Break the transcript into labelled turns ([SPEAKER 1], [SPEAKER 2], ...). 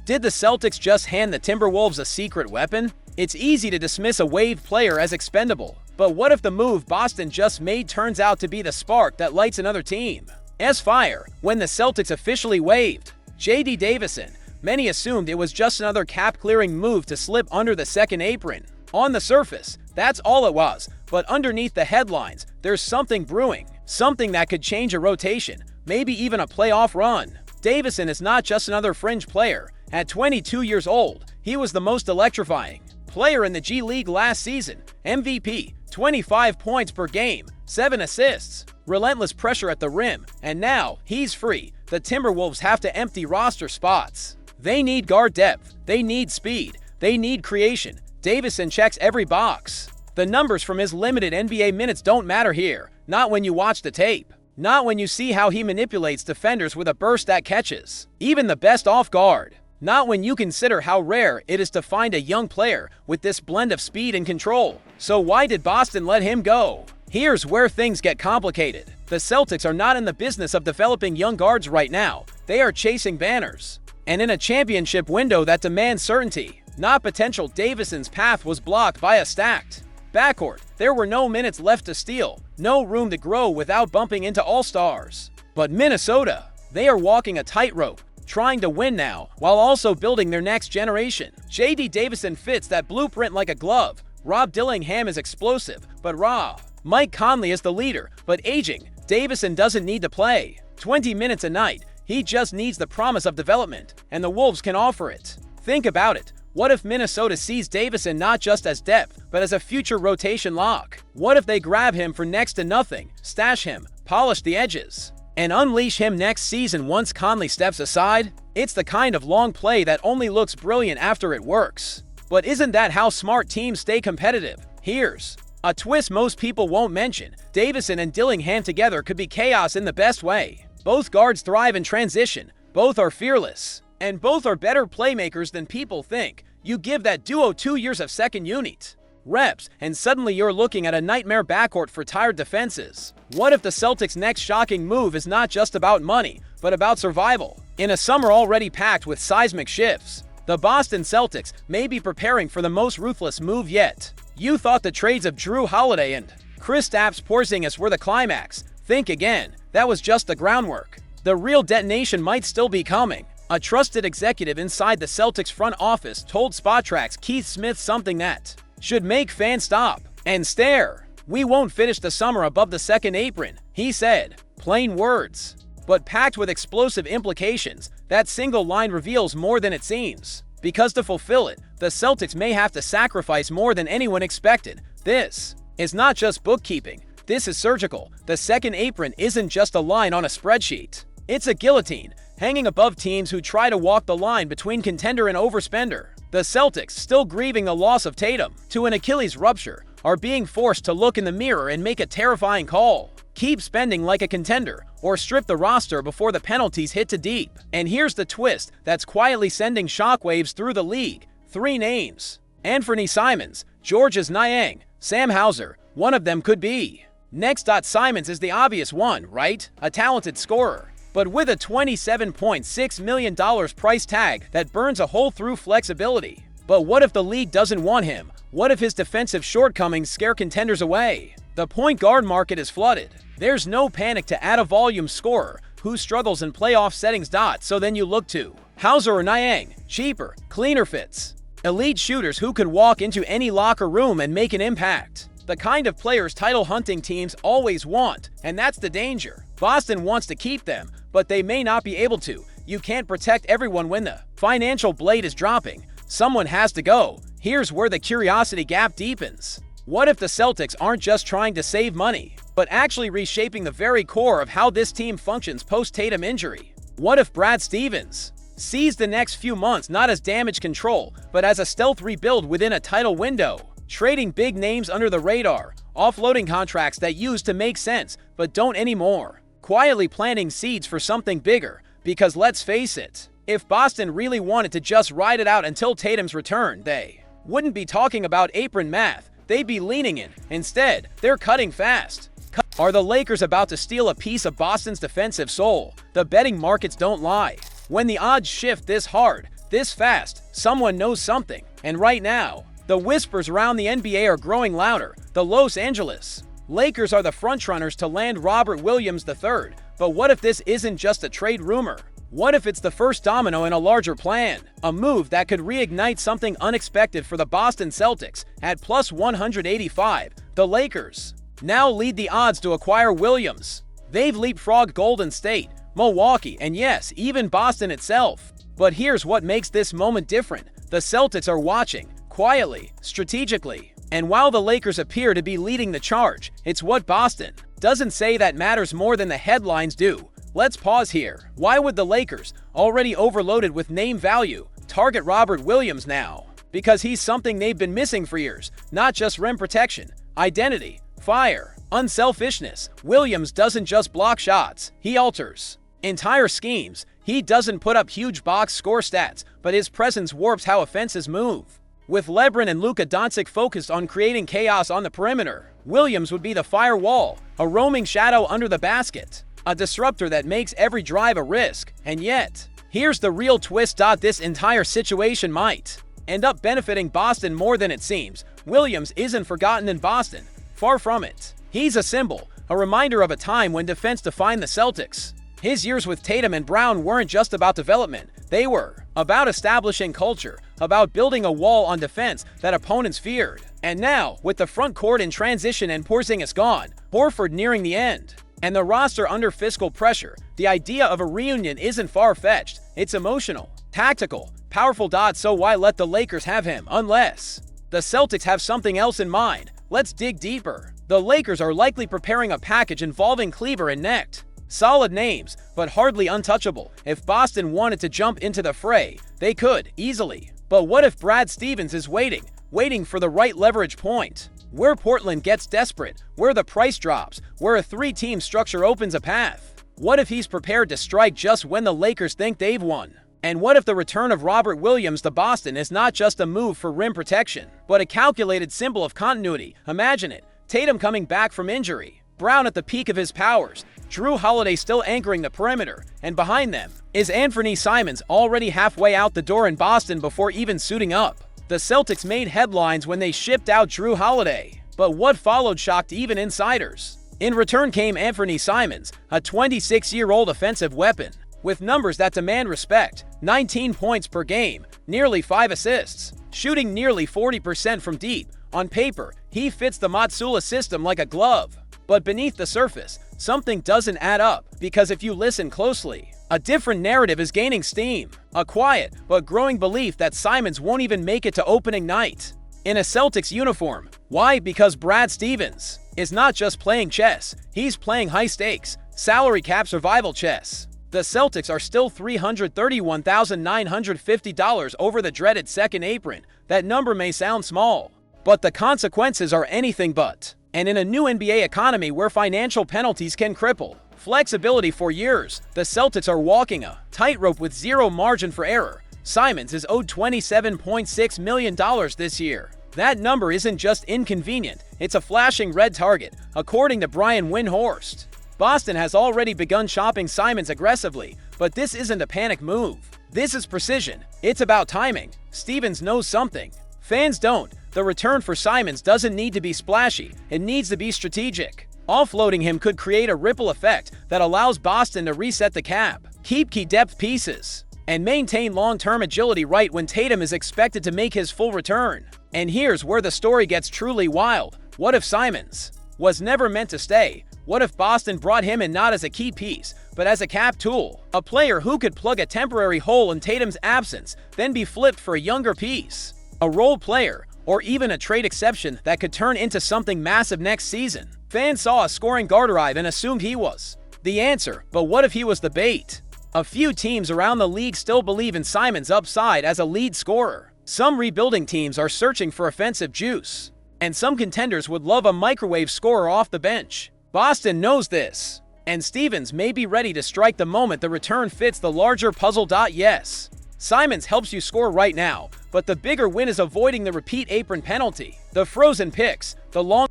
[SPEAKER 1] Did the Celtics just hand the Timberwolves a secret weapon? It's easy to dismiss a waived player as expendable, but what if the move Boston just made turns out to be the spark that lights another team's fire? When the Celtics officially waived J.D. Davison, many assumed it was just another cap-clearing move to slip under the second apron. On the surface, that's all it was, but underneath the headlines, there's something brewing, something that could change a rotation, maybe even a playoff run. Davison is not just another fringe player. At 22 years old, he was the most electrifying player in the G League last season. MVP, 25 points per game, 7 assists, relentless pressure at the rim, and now he's free. The Timberwolves have to empty roster spots. They need guard depth, they need speed, they need creation. Davison checks every box. The numbers from his limited NBA minutes don't matter here, not when you watch the tape. Not when you see how he manipulates defenders with a burst that catches even the best off guard. Not when you consider how rare it is to find a young player with this blend of speed and control. So why did Boston let him go? Here's where things get complicated. The Celtics are not in the business of developing young guards right now. They are chasing banners. And in a championship window that demands certainty, not potential, Davison's path was blocked by a stacked backcourt. There were no minutes left to steal, no room to grow without bumping into all-stars. But Minnesota, they are walking a tightrope, trying to win now while also building their next generation. J.D. Davison fits that blueprint like a glove. Rob Dillingham is explosive, but raw. Mike Conley is the leader, but aging. Davison doesn't need to play 20 minutes a night. He just needs the promise of development, and the Wolves can offer it. Think about it. What if Minnesota sees Davison not just as depth, but as a future rotation lock? What if they grab him for next to nothing, stash him, polish the edges, and unleash him next season once Conley steps aside? It's the kind of long play that only looks brilliant after it works. But isn't that how smart teams stay competitive? Here's a twist most people won't mention. Davison and Dillingham together could be chaos in the best way. Both guards thrive in transition, both are fearless, and both are better playmakers than people think. You give that duo 2 years of second unit reps, and suddenly you're looking at a nightmare backcourt for tired defenses. What if the Celtics' next shocking move is not just about money, but about survival? In a summer already packed with seismic shifts, the Boston Celtics may be preparing for the most ruthless move yet. You thought the trades of Jrue Holiday and Kristaps Porzingis were the climax. Think again, that was just the groundwork. The real detonation might still be coming. A trusted executive inside the Celtics front office told Spotrac's Keith Smith something that should make fans stop and stare. "We won't finish the summer above the second apron," he said. Plain words, but packed with explosive implications. That single line reveals more than it seems. Because to fulfill it, the Celtics may have to sacrifice more than anyone expected. This is not just bookkeeping. This is surgical. The second apron isn't just a line on a spreadsheet. It's a guillotine, hanging above teams who try to walk the line between contender and overspender. The Celtics, still grieving the loss of Tatum to an Achilles rupture, are being forced to look in the mirror and make a terrifying call. Keep spending like a contender, or strip the roster before the penalties hit too deep. And here's the twist that's quietly sending shockwaves through the league. 3 names: Anfernee Simons, Georgia's Niang, Sam Hauser. One of them could be next. Simons is the obvious one, right? A talented scorer, but with a $27.6 million price tag that burns a hole through flexibility. But what if the league doesn't want him? What if his defensive shortcomings scare contenders away? The point guard market is flooded. There's no panic to add a volume scorer who struggles in playoff settings. So then you look to Hauser or Niang, cheaper, cleaner fits, elite shooters who can walk into any locker room and make an impact. The kind of players title-hunting teams always want, and that's the danger. Boston wants to keep them, but they may not be able to. You can't protect everyone when the financial blade is dropping. Someone has to go. Here's where the curiosity gap deepens. What if the Celtics aren't just trying to save money, but actually reshaping the very core of how this team functions post-Tatum injury? What if Brad Stevens sees the next few months not as damage control, but as a stealth rebuild within a title window? Trading big names under the radar, offloading contracts that used to make sense but don't anymore. Quietly planting seeds for something bigger, because let's face it, if Boston really wanted to just ride it out until Tatum's return, they wouldn't be talking about apron math. They'd be leaning in. Instead, they're cutting fast. Are the Lakers about to steal a piece of Boston's defensive soul? The betting markets don't lie. When the odds shift this hard, This fast, someone knows something. And right now, the whispers around the NBA are growing louder. The Los Angeles Lakers are the frontrunners to land Robert Williams III. But what if this isn't just a trade rumor? What if it's the first domino in a larger plan? A move that could reignite something unexpected for the Boston Celtics. At plus 185, the Lakers now lead the odds to acquire Williams. They've leapfrogged Golden State, Milwaukee, and yes, even Boston itself. But here's what makes this moment different. The Celtics are watching, quietly, strategically. And while the Lakers appear to be leading the charge, it's what Boston doesn't say that matters more than the headlines do. Let's pause here. Why would the Lakers, already overloaded with name value, target Robert Williams now? Because he's something they've been missing for years. Not just rim protection, identity, fire, unselfishness. Williams doesn't just block shots, he alters entire schemes. He doesn't put up huge box score stats, but his presence warps how offenses move. With LeBron and Luka Doncic focused on creating chaos on the perimeter, Williams would be the firewall, a roaming shadow under the basket, a disruptor that makes every drive a risk. And yet, here's the real twist. This entire situation might end up benefiting Boston more than it seems. Williams isn't forgotten in Boston. Far from it. He's a symbol, a reminder of a time when defense defined the Celtics. His years with Tatum and Brown weren't just about development. They were about establishing culture, about building a wall on defense that opponents feared. And now, with the front court in transition and Porzingis gone, Horford nearing the end, and the roster under fiscal pressure, the idea of a reunion isn't far-fetched. It's emotional, tactical, powerful. So why let the Lakers have him unless the Celtics have something else in mind? Let's dig deeper. The Lakers are likely preparing a package involving Kleber and Necht. Solid names, but hardly untouchable. If Boston wanted to jump into the fray, they could, easily. But what if Brad Stevens is waiting for the right leverage point? Where Portland gets desperate, where the price drops, where a three-team structure opens a path. What if he's prepared to strike just when the Lakers think they've won? And what if the return of Robert Williams to Boston is not just a move for rim protection, but a calculated symbol of continuity? Imagine it. Tatum coming back from injury, Brown at the peak of his powers, Jrue Holiday still anchoring the perimeter, and behind them is Anfernee Simons, already halfway out the door in Boston before even suiting up. The Celtics made headlines when they shipped out Jrue Holiday, but what followed shocked even insiders. In return came Anfernee Simons, a 26-year-old offensive weapon, with numbers that demand respect: 19 points per game, nearly 5 assists, shooting nearly 40% from deep. On paper, he fits the Mazzulla system like a glove. But beneath the surface, something doesn't add up, because if you listen closely, a different narrative is gaining steam. A quiet but growing belief that Simons won't even make it to opening night in a Celtics uniform. Why? Because Brad Stevens is not just playing chess, he's playing high-stakes, salary cap survival chess. The Celtics are still $331,950 over the dreaded second apron. That number may sound small, but the consequences are anything but. And in a new NBA economy where financial penalties can cripple flexibility for years, the Celtics are walking a tightrope with zero margin for error. Simons is owed $27.6 million this year. That number isn't just inconvenient, it's a flashing red target, according to Brian Windhorst. Boston has already begun shopping Simons aggressively, but this isn't a panic move. This is precision. It's about timing. Stevens knows something fans don't. The return for Simons doesn't need to be splashy, it needs to be strategic. Offloading him could create a ripple effect that allows Boston to reset the cap, keep key depth pieces, and maintain long-term agility right when Tatum is expected to make his full return. And here's where the story gets truly wild. What if Simons was never meant to stay? What if Boston brought him in not as a key piece, but as a cap tool? A player who could plug a temporary hole in Tatum's absence, then be flipped for a younger piece. A role player, or even a trade exception that could turn into something massive next season. Fans saw a scoring guard arrive and assumed he was the answer, but what if he was the bait? A few teams around the league still believe in Simons' upside as a lead scorer. Some rebuilding teams are searching for offensive juice, and some contenders would love a microwave scorer off the bench. Boston knows this, and Stevens may be ready to strike the moment the return fits the larger puzzle. Yes, Simons helps you score right now, but the bigger win is avoiding the repeat apron penalty, the frozen picks, the long